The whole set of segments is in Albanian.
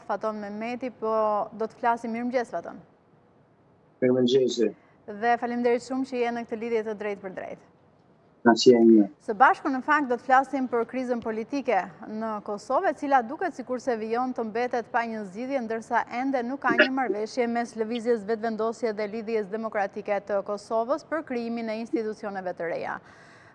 Faton Mehmeti, po do të flasim. Mirëmëngjes, Faton. Mirëmëngjes. Dhe faleminderit shumë që je në këtë lidhje të drejtë për drejtë. Së bashku në fakt do të flasim për krizën politike në Kosovë, e cila duket sikurse vijon të mbetet pa një zgjidhje, ndërsa ende nuk ka një marrëveshje mes lëvizjes vetëvendosje dhe lidhjes demokratike të Kosovës për krijimin e institucioneve të reja.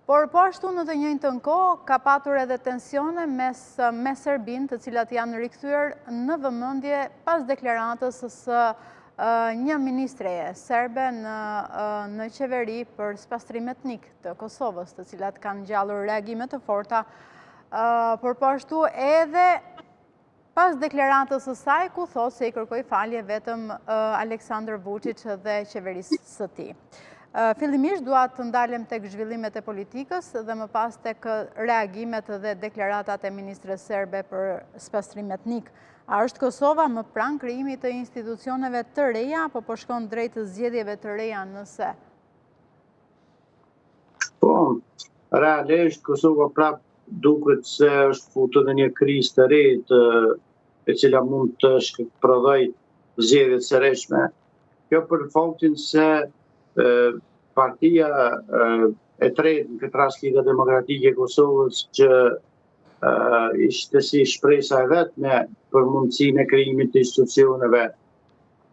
Por po ashtu në të njëjtën kohë ka patur edhe tensione me Serbinë, të cilat janë rikthyer në vëmendje pas deklaratës së një ministreje serbe në qeveri për spastrim etnik të Kosovës, të cilat kanë ngjallur reagime të forta, por po ashtu edhe pas deklaratës së saj ku thotë se i kërkoi falje vetëm Aleksandar Vučić dhe qeverisë së tij. Fillimisht dua të ndalem tek zhvillimet e politikës dhe më pas tek reagimet dhe deklaratat e ministres serbe për spastrim etnik. A është Kosova më pranë krijimit të institucioneve të reja, apo po shkon drejt zgjedhjeve të reja nëse? Po, realisht Kosova prap duket se është futur në një krizë të re, e cila mund të shpërndajë zgjedhje të sëreshme. Kjo për faktin se partia e tretë në këtë rast Liga Demokratike e Kosovës, që ishte si shpresa e vetme për mundësinë e krijimit të institucioneve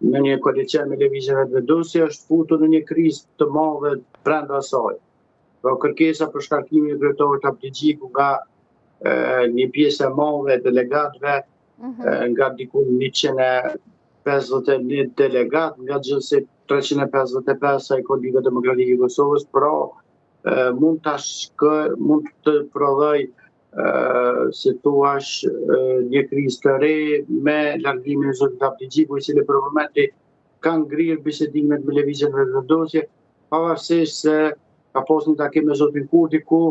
në një koalicion me lëvizje vetëvendosje, është futur në një krizë të madhe brenda saj. Pra kërkesa për shkarkimin e kryetarit Abligjiku nga një pjesë e madhe e delegatëve, nga diku 151 delegat, nga gjithsesi 355 sa i ka Liga Demokratike e Kosovës, pra mund të prodhoj se thuash një krizë të re me largimin e zotit Abligjiku, i cili për momenti ka ngrirë bisedimet me lëvizjen vetëvendosje, pavarësisht se ka pas një takim me zotin Kurti, ku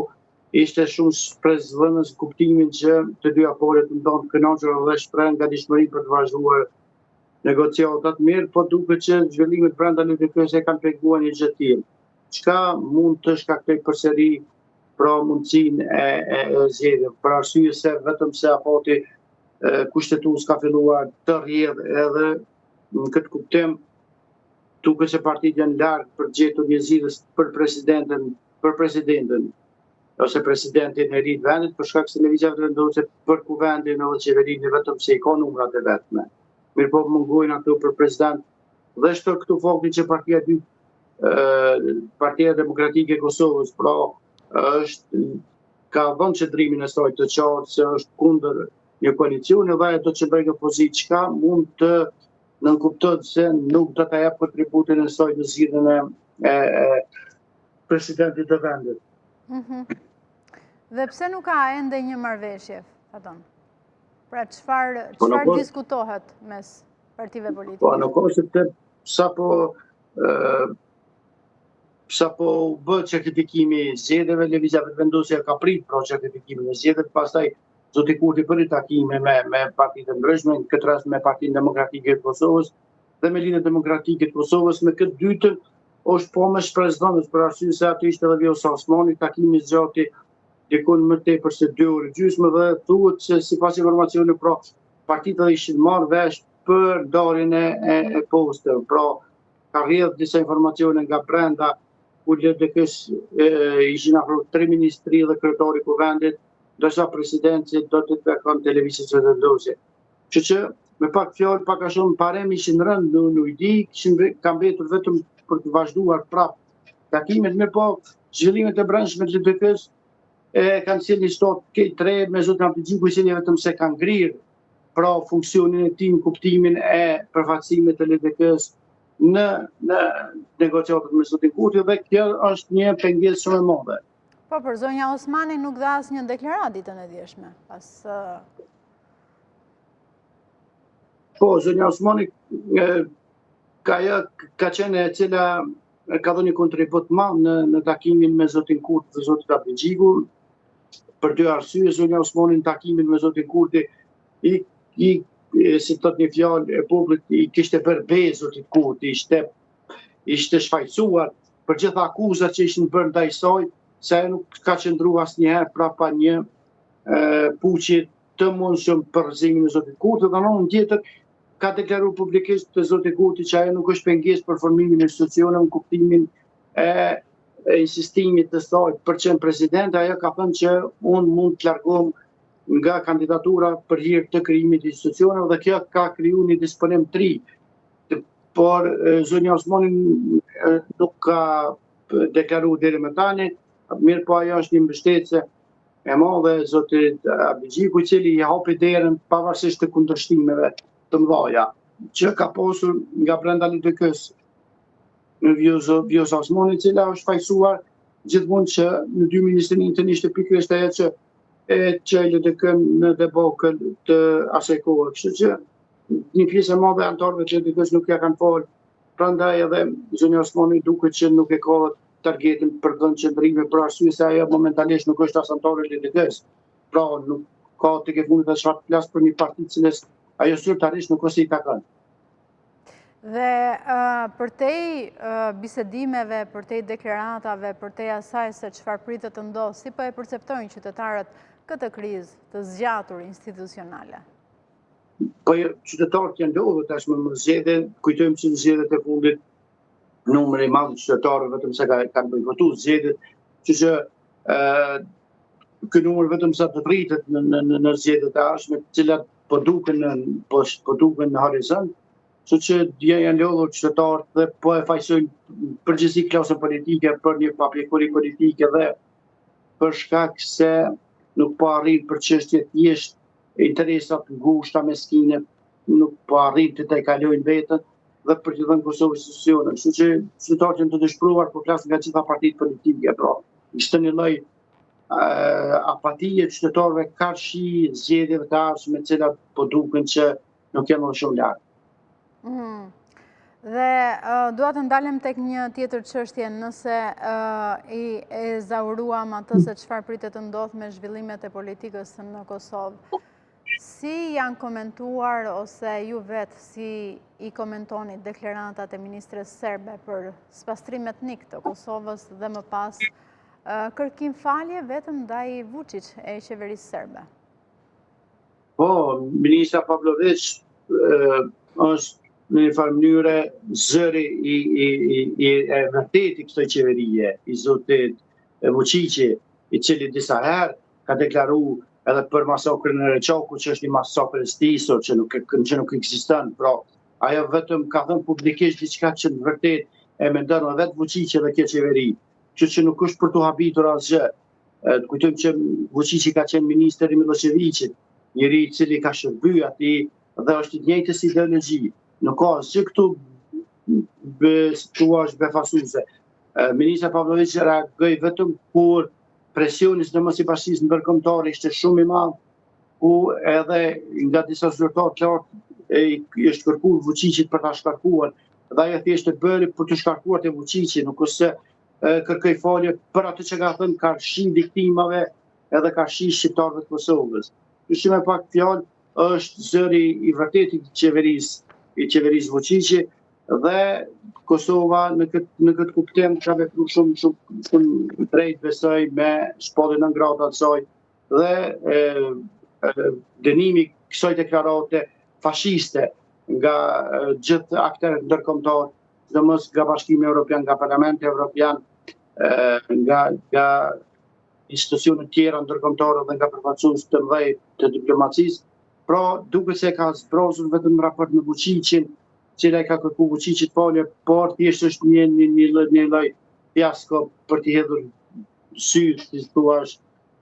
ishte shumë shpresdhënës kuptimin që të dyja palët ndonë të kënaqur dhe shpreh gatishmëri për të vazhduar negociatat mirë, po duket që zhvillimet brenda LDK-s e kanë treguar një gjë të tillë. Çka mund të shkaktojë përsëri pra mundësinë e zgjedhjeve, për arsye se vetëm se afati kushtetues ka filluar të rrjedhë, edhe në këtë kuptim duket se partitë janë larg për gjetur një zgjidhje për presidentin ose presidentin e ri të vendit, për shkak se lëvizja vetëvendosje për kuvendin edhe qeverinë vetëm se i ka numrat e vetme. Mirëpo mungojnë ato për president, dhe shto këtu faktin që Partia Demokratike e Kosovës, pra ka dhënë qëndrimin e saj të qartë se është kundër një koalicioni dhe ato që bëjnë opozitë, çka mund të nënkuptohet se nuk do ta jap kontributin e saj në zgjidhjen e presidentit të vendit. Dhe pse nuk ka ende një marrëveshje, Faton? Pra çfarë diskutohet mes partive politike? Po, në kohë se sapo u bë certifikimi i zgjedhjeve, lëvizja vetëvendosje ka prit pra certifikimin e zgjedhjeve, pastaj zoti Kurti bëri takime me partitë ndryshme, në këtë rast me Partinë Demokratike të Kosovës dhe me Lidhjen Demokratike të Kosovës. Me këtë dytën është po më shpresdhënës, për arsye se aty ishte edhe Vjosa Osmani, takimi zgjati dikon më tepër se 2 orë gjysmë, dhe thuhet se sipas informacioneve pra partitë ishin marrë vesh për ndarjen e posteve. Pra ka rrjedhur disa informacione nga brenda, ku LDK-s ishin afro 3 ministri dhe kryetari i kuvendit, ndërsa presidenti do të takon televizionit vetëvendosje. Kështu që me pak fjalë, pak a shumë parem ishin rënë në ujdi, ka mbetur vetëm për të vazhduar prapë takimet, me po zhvillimet e brendshme të LDK-s kanë sjellë një stot tre me zotin Abligjiku, i cili vetëm se kanë ngrirë pra funksionin e tij, kuptimin e përfaqësimit të LDK-s në negociatat me zotin Kurti, dhe kjo është një pengesë shumë e madhe. Po, për zonja Osmani nuk dha asnjë deklaratë ditën e djeshme. Po, zonja Osmani ka qenë e cila ka dhënë një kontribut madh në takimin me zotin Kurti dhe zotin Abligjiku. Për dy arsye, zonja Osmani në takimin me zotin Kurti si thot një fjalë e popullit, i kishte bërë zotit Kurti, ishte shfaqësuar për gjitha akuzat që ishin bërë ndaj saj, se nuk ka qëndruar asnjëherë prapa një puçi të mundshëm për rrezimin e zotit Kurti, dhe në tjetër ka deklaruar publikisht të zotit Kurti që ajo nuk është pengesë për formimin e institucioneve në kuptimin e insistimit të saj për qenë president. Ajo ka thënë që unë mund të largohem nga kandidatura për hir të krijimit të institucioneve, dhe kjo ka kriju një disponim të ri. Por zonja Osmani nuk ka deklaruar deri më tani, mirë po ajo është një mbështetëse e madhe zotit Abigjiku, i cili i hapi derën pavarësisht të kundërshtimeve të mëdha që ka pasur nga brenda LDK-s në Vjosa Osmani, e cila është fajsuar gjithmonë që në 2021 ishte pikërisht ajo që e LDK në debakël të asaj kohe. Kështu që një pjesë e madhe e anëtarëve të LDK-s nuk ja kanë folur, prandaj edhe zonja Osmani duket që nuk e ka targetin për dhënë qëndrime, për arsye se ajo momentalisht nuk është as anëtare e LDK-s. Pra nuk ka të ke fundit as çfarë flas për një parti cilës ajo zyrtarisht nuk është i takon. Dhe përtej bisedimeve, përtej deklaratave, përtej asaj se çfarë pritet të ndodhë, si po e perceptojnë qytetarët këtë krizë të zgjatur institucionale? Po qytetarët janë lodhur tashmë më zgjedhje, kujtojmë që në zgjedhjet e fundit numri i madh qytetarëve vetëm se kanë bojkotuar zgjedhjet, që ky numër vetëm sa të rritet në zgjedhjet e ardhshme, të cilat po duken në horizont, kështu që janë lodhur qytetarët dhe po e fajsojnë përgjithësi klasën politike për një papjekuri politike, dhe për shkak se nuk po arrin për çështje thjesht interesat ngushta meskine, nuk po arrin të kalojnë vetën dhe për të dhënë Kosovës institucione. Kështu që qytetarët janë të dëshpëruar, po flas nga gjitha partitë politike, pra. Ishte një lloj apatie qytetarëve karshi zgjedhjeve të ardhshme, të cilat po duken që nuk janë më shumë lart. Dhe dua të ndalem tek një tjetër çështje, nëse i ezauruam atë se çfarë pritet të ndodhë me zhvillimet e politikës në Kosovë. Si janë komentuar, ose ju vetë si i komentoni deklaratat e ministres serbe për spastrim etnik të Kosovës dhe më pas kërkim falje vetëm ndaj Vučić e qeverisë serbe? Po, ministra Pavlović është në një farë mënyre zëri i vërtetë i kësaj qeverie, i zotit Vučić, i cili disa herë ka deklaruar edhe për masakrën e Reçakut, që është një masakër stisur që nuk ekziston, pra ajo vetëm ka thënë publikisht diçka që në vërtet e mendon edhe vetë Vučić dhe kjo qeveri, që nuk është për të habitur asgjë. Kujtojmë që Vučić ka qenë ministër i Miloševićit, njëri i cili ka shërbyer atij dhe është i njëjtës ideologji. Nuk ka asgjë këtu befasuese. Ministra Pavlović reagoi vetëm kur presioni sidomos i bashkisë ndërkombëtare ishte shumë i madh, ku edhe nga disa zyrtarë qartë i është kërkuar Vučićit për ta shkarkuar, dhe ajo thjesht e bëri për të shkarkuar te Vučići, nuk është se kërkoi falje për atë që ka thënë karshi viktimave edhe karshi shqiptarëve të Kosovës. Kështu me pak fjalë është zëri i vërtetë i qeverisë Vučići, dhe Kosova në këtë kuptim ka vepruar shumë drejt, besoj, me shpalljen në gradë të saj dhe dënimi kësaj deklarate fashiste nga gjithë aktorët ndërkombëtar, sidomos nga Bashkimi Evropian, nga Parlamenti Evropian, nga institucionet tjera ndërkombëtare dhe nga përfaqësues të mëdhenj të diplomacisë. Pra duket se ka zbrosur vetëm në raport me Vučićin, cila ka kërkuar Vučićit falje, por thjesht është një lloj fiasko për të hedhur sy, si thua,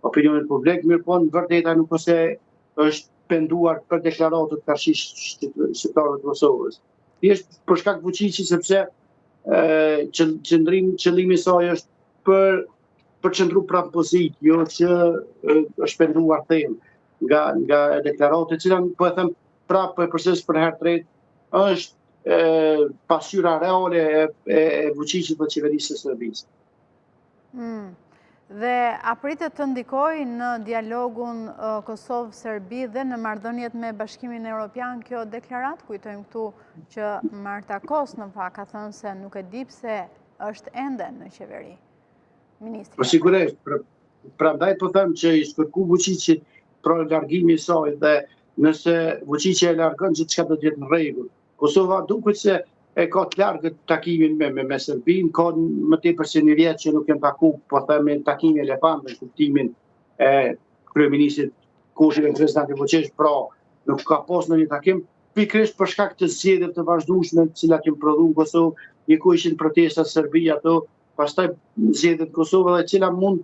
opinionit publik, mirë po në vërtetë nuk është penduar për deklaratët karshi shqiptarëve të Kosovës. Thjesht për shkak Vučići, sepse qëllimi i saj është për qëndru pranë pozitë, jo që është penduar thellë nga deklaratat, që po e them prapë, po e përsëris për herë të tretë, është pasqyra reale e Vučićit dhe qeverisë së Serbisë. Dhe a pritet të ndikojë në dialogun Kosovë-Serbi dhe në marrëdhëniet me Bashkimin Evropian kjo deklarat? Kujtojmë këtu që Marta Kos në fakt ka thënë se nuk e di pse është ende në qeveri. Ministri. Po sigurisht, prandaj po them që i kërku Vučićit pra largimi i saj dhe nëse Vučić e largon gjithçka do të jetë në rregull. Kosova duket se e ka të largët takimin me Serbinë, ka më tepër se një vjet që nuk janë taku, po themi takimi elefant në kuptimin e kryeministit Kurti dhe presidentit Vučić, pra nuk ka pas në një takim, pikërisht për shkak të zgjedhjeve të vazhdueshme të cilat janë prodhuar në Kosovë, ku ishin protesta Serbi ato, pastaj zgjedhjet në Kosovë dhe cila mund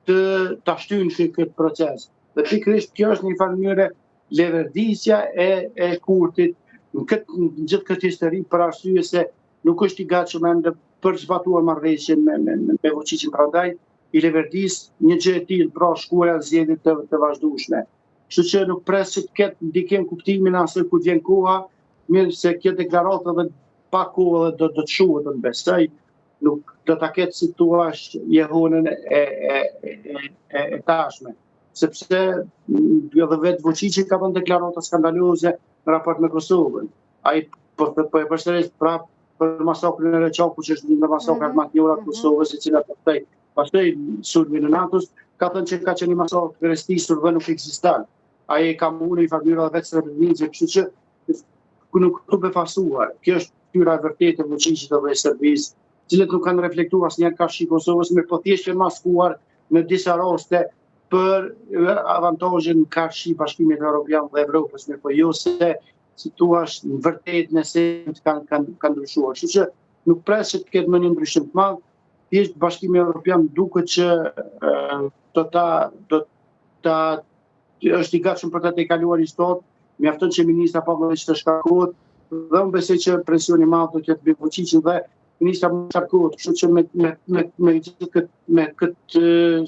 të shtyjnë këtë proces. Dhe pikërisht kjo është një farë mënyrë leverdisja e Kurtit në gjithë këtë histori për arsye se nuk është i gatshëm ende për zbatuar marrëveshjen me Vučićin, prandaj i leverdis një gjë e tillë, pra shkuara në zgjedhje të vazhdueshme. Kështu që nuk pres që të ketë ndikim kuptimin asaj kur vjen koha, mirë se kjo deklaratë edhe pa kohë dhe do të shuhet në besoj, nuk do ta ketë si thua jehonën e tashme. Sepse edhe vetë Vučići ka dhënë deklarata skandaloze në raport me Kosovën. Ai po e përsëris prapë për masakrin e Reçakut, që është një nga masakrat më të njohura të Kosovës, e cila pastaj sulmi në NATO-s ka thënë që ka qenë një masakër restisur dhe nuk ekziston. Ai ka mundur i farmyra vetë Srebrenicë, kështu që nuk të befasuar. Kjo është tyra e vërtetë e Vučićit dhe e Serbisë, cilët nuk kanë reflektuar asnjëherë karshi Kosovës, mirë po thjesht janë maskuar në disa raste për avantazhin karshi Bashkimit Evropian dhe Evropës, mirë po jo se si thua në vërtetë në esencë kanë ndryshuar. Kështu që nuk pres që të ketë më një ndryshim të madh, thjesht Bashkimi Evropian duket që është i gatshëm për të kaluar historinë, mjafton që ministra Pavlović të shkarkohet, dhe unë besoj që presioni i madh do të jetë mbi Vučićin dhe ministra mund të shkarkohet, kështu që me këtë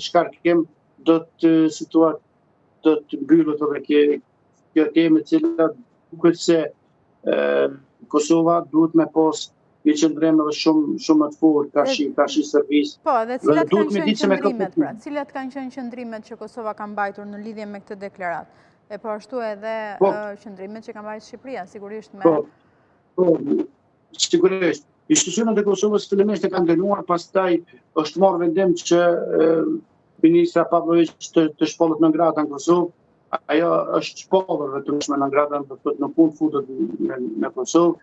shkarkim do të mbyllet edhe kjo temë, e cila duket se Kosova duhet me pas një qëndrim edhe shumë më të fortë karshi Serbisë. Po, dhe cilat kanë qenë qëndrimet, pra? Cilat kanë qenë qëndrimet që Kosova ka mbajtur në lidhje me këtë deklaratë? E po ashtu edhe qëndrimet që ka mbajtur Shqipëria, sigurisht me... Po, sigurisht. Institucionet e Kosovës fillimisht e kanë dënuar, pastaj është marrë vendim që ministra Pavlović të shpollet në ngradën në Kosovë. Ajo është shpollur vetëm në ngradën, në punë futet në Kosovë,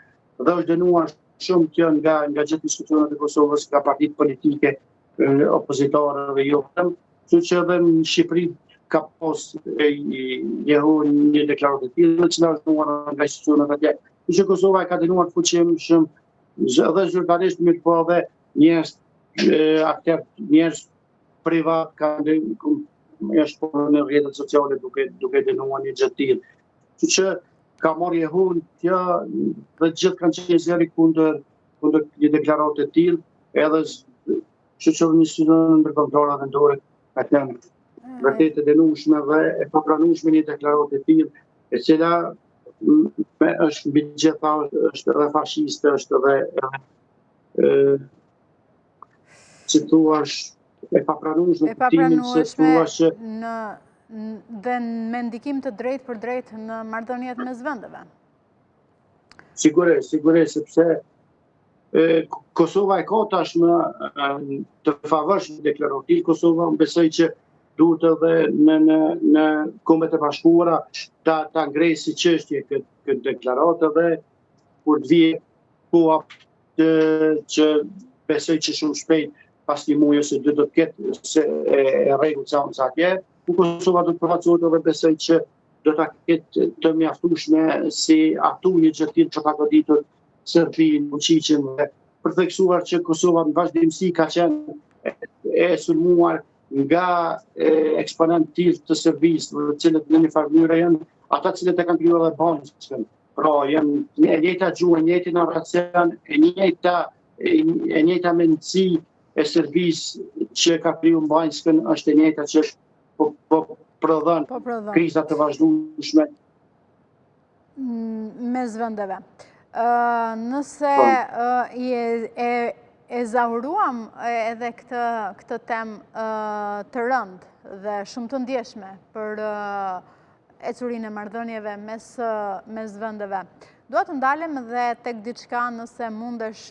dhe është dënuar shumë kjo nga gjithë institucionet e Kosovës, nga partitë politike, opozitare dhe jo vetëm, kështu që edhe në Shqipëri ka pas një deklaratë të tillë, që është dënuar nga institucionet atje. Kështu që Kosova e ka dënuar fuqim shumë edhe zyrtarisht, mirë po edhe njerëz privat kanë është në rrjetet sociale duke dënuar një gjë të tillë. Kështu që ka marrë jehun kjo dhe gjithë kanë qenë zëri kundër një deklarate të tillë, edhe shoqërinë ndërkombëtare vendore ka qenë vërtet e dënueshme dhe e papranueshme një deklarate të tillë, e cila është mbi gjitha është edhe fashiste, është edhe si thua e papranueshme dhe me ndikim të drejtë për drejtë në marrëdhëniet mes vendeve. Sigurisht, sepse Kosova e ka tashmë të favërshme deklarativ. Kosova më besoj që duhet edhe në Kombet e Bashkuara ta ngresë si çështje këtë deklaratë, dhe kur të vijë koha që besoj që shumë shpejt pas një muaji ose dy do të ketë se e rregull sa atje, ku Kosova do të përfaqësohet dhe besoj që do ta ketë të mjaftueshme si atu një gjë të tillë që ka goditur Serbinë, Vučićin, dhe për të theksuar që Kosova në vazhdimsi ka qenë e sulmuar nga eksponentë të tillë të Serbisë, të cilët në një farë mënyrë janë ata cilët e kanë krijuar edhe Banjskën. Pra janë e njëjta gjuhë, e njëjti narracion, e njëjta mendësi e Serbisë që ka kriju Banjskën, është e njëjta që po prodhon kriza të vazhdueshme mes vendeve. Nëse e zauruam edhe këtë temë të rëndë dhe shumë të ndjeshme për ecurinë e marrëdhënieve mes vendeve, dua të ndalem dhe tek diçka, nëse mundesh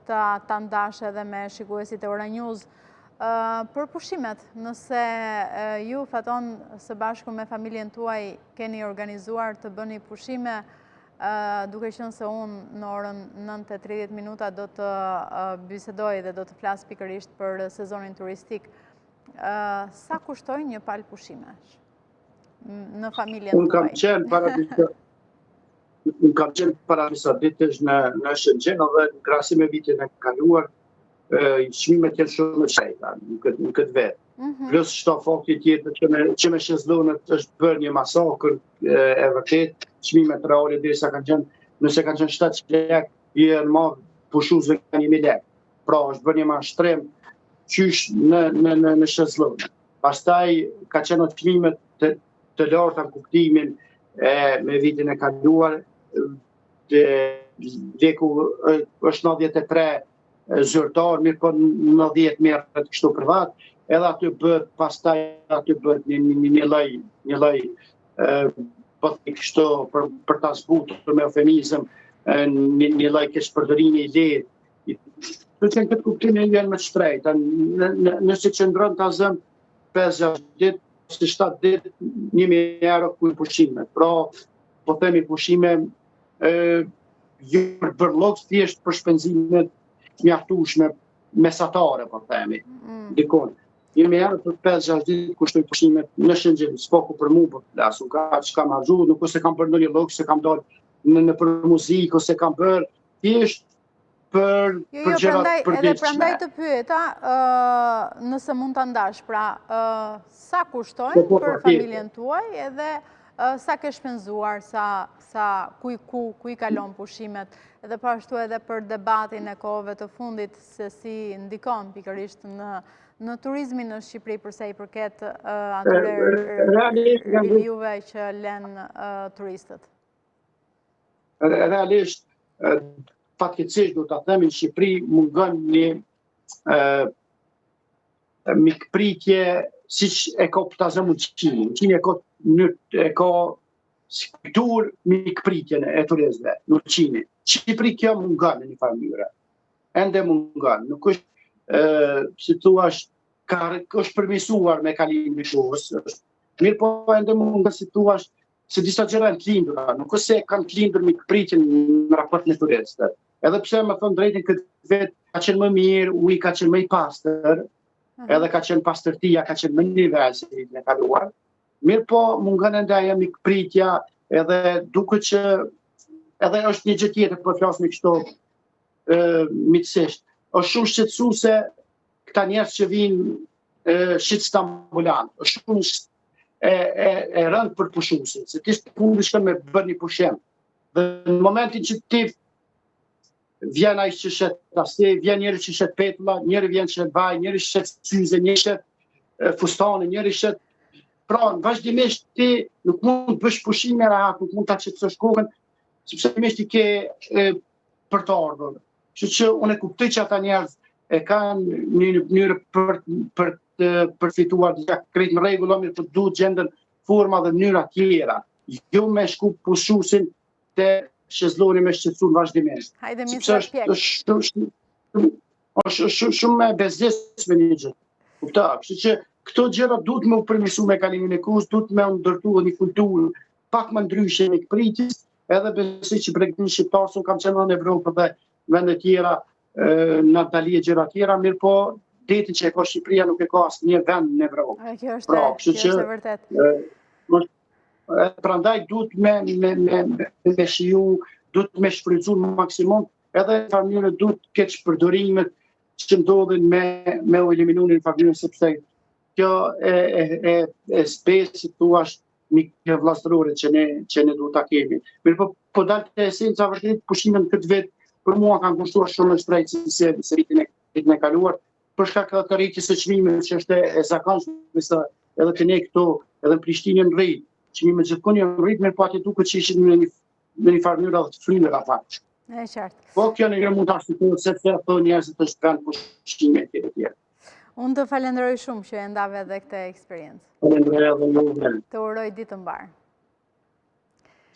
ta ndash edhe me shikuesit e Ora News, Për pushimet, nëse ju Faton së bashku me familjen tuaj keni organizuar të bëni pushime, duke qenë se unë në orën 9:30 minuta do të bisedoj dhe do të flas pikërisht për sezonin turistik, sa kushtojnë një palë pushimesh në familjen tuaj? Unë kam qenë para disa ditësh në Shënqen dhe në krahasim me vitin e kaluar, çmimet janë shumë të shejta në këtë vetë. Plus çdo fakti tjetër që me shezlonët është bërë një masakër e vërtet, çmimet reale derisa kanë qenë, nëse kanë qenë 700 lekë, janë marrë pushuesve ka 1000 lekë. Pra është bërë një mashtrim qysh në shezlonë. Pastaj ka qenë çmimet të larta në kuptimin me vitin e kaluar, vleku është 93 zyrtar, mirë po 90 merret kështu privat, edhe aty bëhet pastaj një lloj po kështu për ta zbutur me eufemizëm një lloj keqpërdorimi i lehtë. Do të këtë kuptimin janë më të shtrejta. Nëse qëndron ta zëm 5-6 ditë, ose 7 ditë, 1000 euro ku pushimet. Pra, po themi pushime jo për lloj thjesht për shpenzimet mjaftueshme mesatare, po themi, dikon. 1000 euro për 5-6 ditë kushtoj pushimet në Shënqen, s'poku për mua, po flas, unë kam harxhu, nuk ose kam bërë ndonjë lloj, se kam dalë në për muzikë, ose kam bërë thjesht për gjërat për edhe prandaj të pyeta, nëse mund ta ndash, pra, sa kushtojnë për familjen tuaj, edhe sa ke shpenzuar, ku i kalon pushimet, edhe pashtu edhe për debatin e kohëve të fundit, se si ndikon pikërisht në turizmin në Shqipëri, përse i përket atyre rijuve që lënë turistët. Realisht, fatkeqësisht do ta themi, në Shqipëri mungon një mikpritje siç e ka tazëm Çini. Çini e ka kulturë mikpritjen e turistëve në Çini. Shqipëri kjo mungon në një farë mënyrë. Ende mungon. Nuk është si thua është përmirësuar me kalimin e kohës. Mirë po ende mungon si thua se disa gjëra janë të lindura, nuk është se kanë të lindur mikpritjen në raport me turistët. Edhe pse më thon drejtin këtë vetë ka qenë më mirë, uji ka qenë më i pastër, edhe ka qenë pastërtia ka qenë më në nivel se vitin e kaluar. Mirë po mungon ende ajo mikpritja, edhe duket që edhe është një gjë tjetër, po flasim kështu miqësisht. Është shumë shqetësuese këta njerëz që vinë shit stambulan. Është shumë e rëndë për pushuesin, se ti punë shkon me bërë një pushim. Dhe në momentin që ti vjen ai që shet taste, vjen njëri që shet petulla, njëri vjen që vaj, njëri shet syze, njëri shet fustane, njëri shet. Pra, vazhdimisht ti nuk mund të bësh pushime rahat, nuk mund ta qetësosh kokën, sepse vazhdimisht ti ke për të ardhur. Kështu që unë e kuptoj që ata njerëz e kanë një mënyrë për të përfituar diçka krejt në rregull, mirë po duhet gjendën forma dhe mënyra tjera. Jo me shku pushuesin te shezlloni me shqetësuar vazhdimisht. Hajde mi të pjek. Është shumë me bezesme një gjë. Kuptoj. Kështu që këto gjëra duhet me u përmirësu me kalimin e kohës, duhet me u ndërtuar një kulturë pak më ndryshe me pritjes, edhe besoj që bregtin shqiptar, unë kam qenë në Evropë dhe vende tjera, në Itali e gjëra tjera, mirë po detin që e ka Shqipëria nuk e ka asnjë vend në Evropë. Kjo është e vërtet. Prandaj duhet me shiju, duhet me shfrytzu në maksimum, edhe në farë duhet keq përdorimet që ndodhin me u eliminu në farë sepse kjo e spesë, si thua, mikë vllazërore që ne duhet ta kemi. Mirë po dalë të esenca vërtet pushimet në këtë vetë për mua kanë kushtuar shumë më shtrejt se vitin e kaluar, për shkak të rritjes së çmimeve që është e zakonshme se edhe të ne këtu, edhe në Prishtinë në rrit. Çmimet gjithmonë janë rrit, mirë po aty duket që ishin në një farë mënyrë të frymëra ata. Është qartë. Po kjo në mund ta shikojmë sepse ato njerëzit të shkruan pushime të tjera. Unë të falenderoj shumë që e ndave edhe këtë eksperiencë. Falenderoj edhe ju. Të uroj ditë të mbarë.